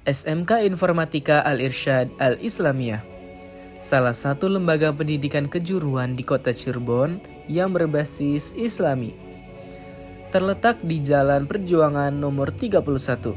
SMK Informatika Al-Irsyad Al-Islamiyah, salah satu lembaga pendidikan kejuruan di kota Cirebon yang berbasis Islami. Terletak di Jalan Perjuangan nomor 31.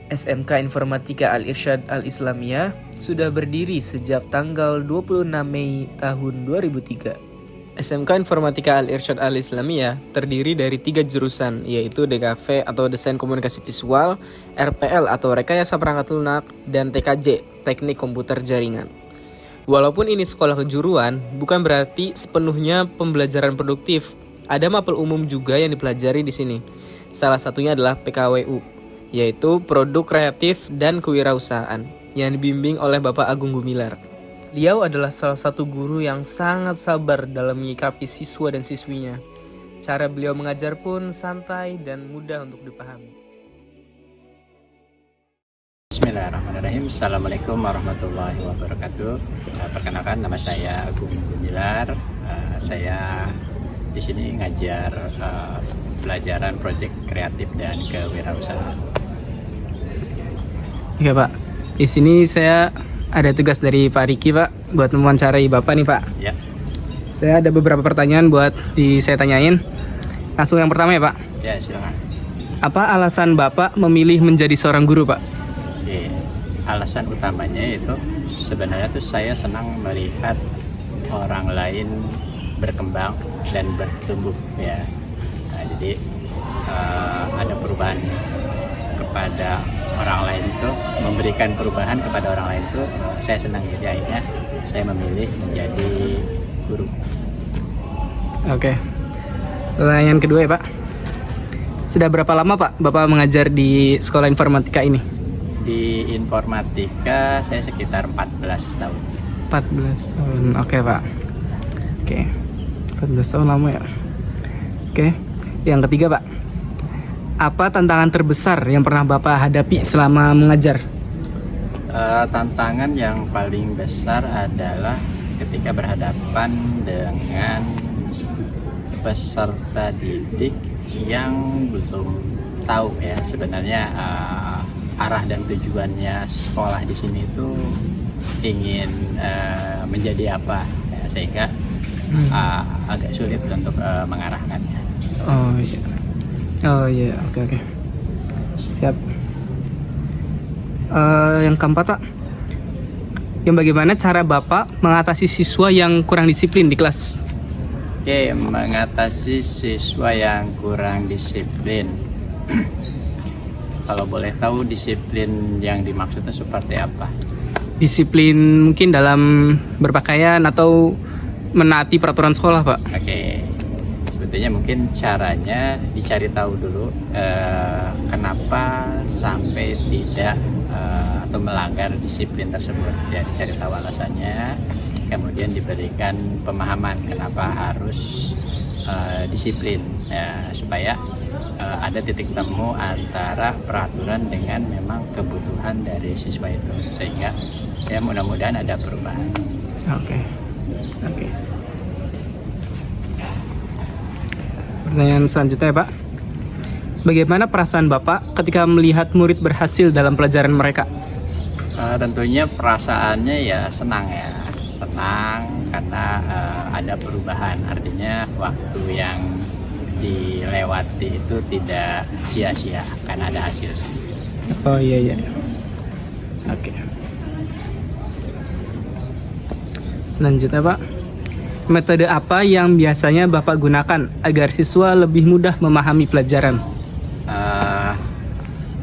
SMK Informatika Al-Irsyad Al-Islamiyah sudah berdiri sejak tanggal 26 Mei tahun 2003. SMK Informatika Al-Irsyad Al-Islamiyah terdiri dari 3 jurusan, yaitu DKV atau Desain Komunikasi Visual, RPL atau Rekayasa Perangkat Lunak, dan TKJ, Teknik Komputer Jaringan. Walaupun ini sekolah kejuruan, bukan berarti sepenuhnya pembelajaran produktif. Ada mapel umum juga yang dipelajari di sini. Salah satunya adalah PKWU, yaitu Produk Kreatif dan Kewirausahaan, yang dibimbing oleh Bapak Agung Gumilar. Beliau adalah salah satu guru yang sangat sabar dalam menyikapi siswa dan siswinya. Cara beliau mengajar pun santai dan mudah untuk dipahami. Bismillahirrahmanirrahim. Assalamualaikum warahmatullahi wabarakatuh. Perkenalkan, nama saya Agung Gumilar. Saya di sini ngajar pelajaran proyek kreatif dan kewirausahaan. Iya Pak, di sini saya ada tugas dari Pak Riki Pak buat mewawancarai Bapak nih Pak. Ya. Saya ada beberapa pertanyaan buat saya tanyain. Langsung yang pertama ya Pak. Ya, silakan. Apa alasan Bapak memilih menjadi seorang guru Pak? Oke. Alasan utamanya itu sebenarnya tuh saya senang melihat orang lain berkembang dan bertumbuh ya. Nah, jadi ada perubahan kepada orang lain itu, memberikan perubahan kepada orang lain itu saya senang. Jadi akhirnya saya memilih menjadi guru. Oke. Pertanyaan kedua ya Pak. Sudah berapa lama Pak Bapak mengajar di sekolah informatika ini? Di informatika saya sekitar 14 tahun. 14 tahun. Oke Pak. Oke. 14 tahun lama ya. Oke. Yang ketiga Pak. Apa tantangan terbesar yang pernah Bapak hadapi selama mengajar? Tantangan yang paling besar adalah ketika berhadapan dengan peserta didik yang belum tahu ya sebenarnya arah dan tujuannya sekolah di sini itu ingin menjadi apa ya, sehingga agak sulit untuk mengarahkannya. Oh iya, oke. Siap. Yang keempat Pak, yang bagaimana cara Bapak mengatasi siswa yang kurang disiplin di kelas? Oke, mengatasi siswa yang kurang disiplin. Kalau boleh tahu disiplin yang dimaksudnya seperti apa? Disiplin mungkin dalam berpakaian atau menaati peraturan sekolah Pak. Oke. Sebetulnya mungkin caranya dicari tahu dulu kenapa sampai tidak atau melanggar disiplin tersebut ya, dicari tahu alasannya, kemudian diberikan pemahaman kenapa harus disiplin ya, supaya ada titik temu antara peraturan dengan memang kebutuhan dari siswa itu, sehingga ya mudah-mudahan ada perubahan. Oke. Pertanyaan selanjutnya ya Pak, bagaimana perasaan Bapak ketika melihat murid berhasil dalam pelajaran mereka? Tentunya perasaannya ya senang karena ada perubahan, artinya waktu yang dilewati itu tidak sia-sia karena ada hasil. Oh iya. Oke. Selanjutnya Pak, metode apa yang biasanya Bapak gunakan agar siswa lebih mudah memahami pelajaran?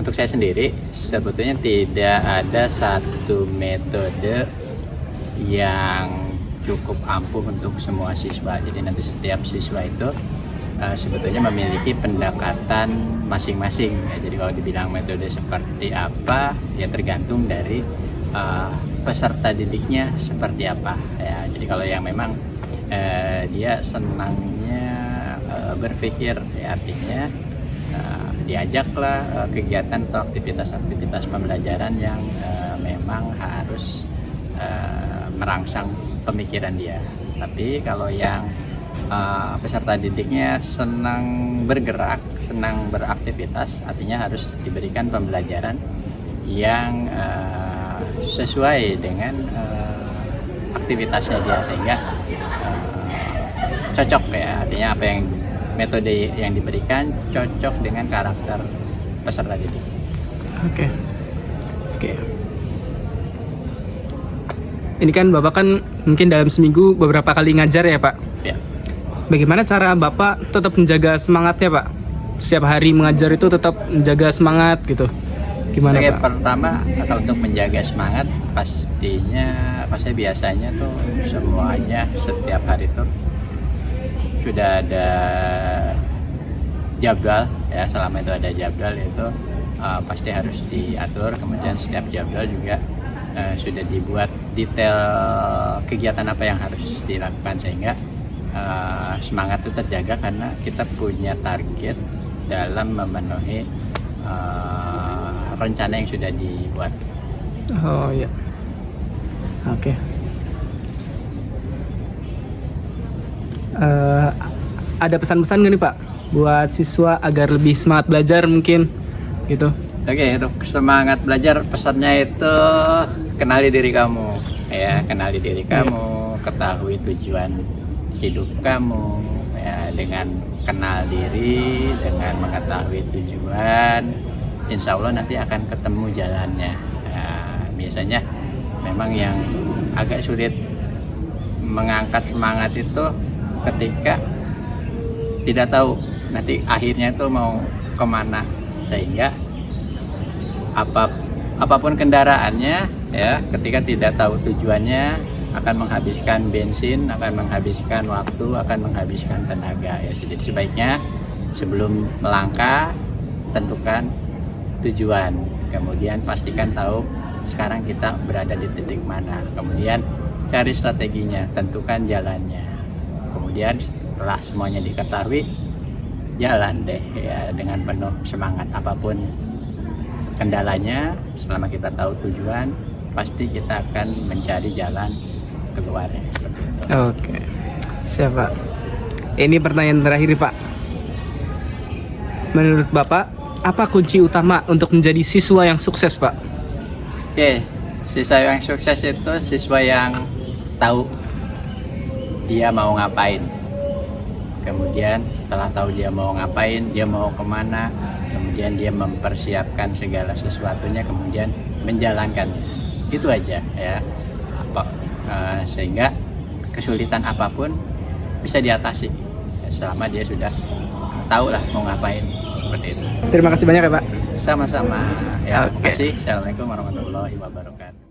Untuk saya sendiri, sebetulnya tidak ada satu metode yang cukup ampuh untuk semua siswa. Jadi nanti setiap siswa itu sebetulnya memiliki pendekatan masing-masing. Ya, jadi kalau dibilang metode seperti apa, ya tergantung dari peserta didiknya seperti apa. Ya, jadi kalau yang memang dia senangnya berpikir, ya artinya diajaklah kegiatan atau aktivitas pembelajaran yang memang harus merangsang pemikiran dia. Tapi kalau yang peserta didiknya senang bergerak, senang beraktivitas, artinya harus diberikan pembelajaran yang sesuai dengan aktivitasnya dia, sehingga cocok ya, artinya apa yang metode yang diberikan cocok dengan karakter peserta didik. Oke. Oke. Ini kan Bapak kan mungkin dalam seminggu beberapa kali ngajar ya Pak. Ya. Bagaimana cara Bapak tetap menjaga semangatnya Pak? Setiap hari mengajar itu tetap menjaga semangat gitu. Gimana Oke, Pak? pertama atau untuk menjaga semangat pasti biasanya tuh semuanya setiap hari tuh sudah ada jadwal ya, selama itu ada jadwal itu pasti harus diatur, kemudian setiap jadwal juga sudah dibuat detail kegiatan apa yang harus dilakukan, sehingga semangat itu terjaga karena kita punya target dalam memenuhi rencana yang sudah dibuat. Oh iya. Oke. Ada pesan-pesan nggak nih Pak buat siswa agar lebih semangat belajar mungkin gitu? Oke, untuk semangat belajar pesannya itu kenali diri kamu ya, kenali diri kamu, ketahui tujuan hidup kamu ya. Dengan kenal diri, dengan mengetahui tujuan, insya Allah nanti akan ketemu jalannya. Biasanya memang yang agak sulit mengangkat semangat itu ketika tidak tahu nanti akhirnya itu mau kemana, sehingga apapun kendaraannya ya, ketika tidak tahu tujuannya akan menghabiskan bensin, akan menghabiskan waktu, akan menghabiskan tenaga ya. Jadi sebaiknya sebelum melangkah tentukan tujuan, kemudian pastikan tahu sekarang kita berada di titik mana, kemudian cari strateginya, tentukan jalannya, kemudian setelah semuanya diketahui jalan deh ya dengan penuh semangat. Apapun kendalanya, selama kita tahu tujuan pasti kita akan mencari jalan keluarnya, seperti itu. Oke. Siap Pak. Ini pertanyaan terakhir nih, Pak. Menurut Bapak, apa kunci utama untuk menjadi siswa yang sukses Pak? Oke, siswa yang sukses itu siswa yang tahu dia mau ngapain. Kemudian setelah tahu dia mau ngapain, dia mau kemana, kemudian dia mempersiapkan segala sesuatunya, kemudian menjalankan. Itu aja ya. Sehingga kesulitan apapun bisa diatasi selama dia sudah tahu lah mau ngapain, seperti itu. Terima kasih banyak ya Pak. Sama-sama ya. Oke. Terima kasih. Assalamualaikum warahmatullahi wabarakatuh.